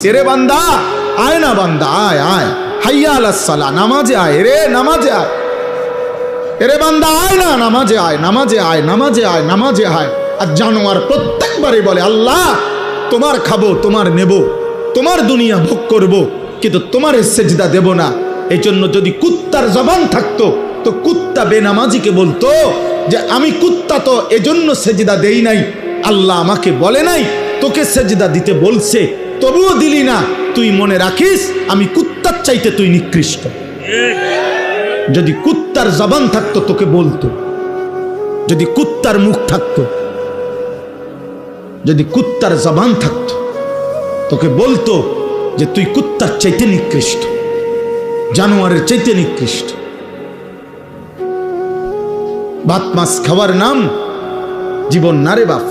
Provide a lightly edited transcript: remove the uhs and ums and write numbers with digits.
तेरे बंदा आए ना बंदा आए आए हय्या अलस सला नामाजे आए रे नामाजे आए तेरे बंदा आए ना नामाजे आए नामाजे आए नामाजे आए नामाजे आए আর জানোয়ার প্রত্যেকবারই বলে আল্লাহ তোমার খাবো তোমার নেব তোমার দুনিয়া ভোগ করব কিন্তু তোমার সেজদা দেব না। এই জন্য যদি কুত্তার জবান থাকতো তো কুত্তা বেনামাজিকে বলতো যে আমি কুত্তা তো এজন্য সেজদা দেই নাই, আল্লাহ আমাকে বলে নাই তোকে সেজদা দিতে বলছে তবুও দিলি না, তুই মনে রাখিস আমি কুত্তার চাইতে তুই নিকৃষ্ট। যদি কুত্তার জবান থাকতো তোকে বলতো, যদি কুত্তার মুখ থাকতো, যদি কুত্তার জবান থাকতো তোকে বলতো যে তুই কুত্তার চাইতে নিকৃষ্ট, জানোয়ারের চাইতে নিকৃষ্ট। ভাত মাছ খাওয়ার নাম জীবন না রে বাপ।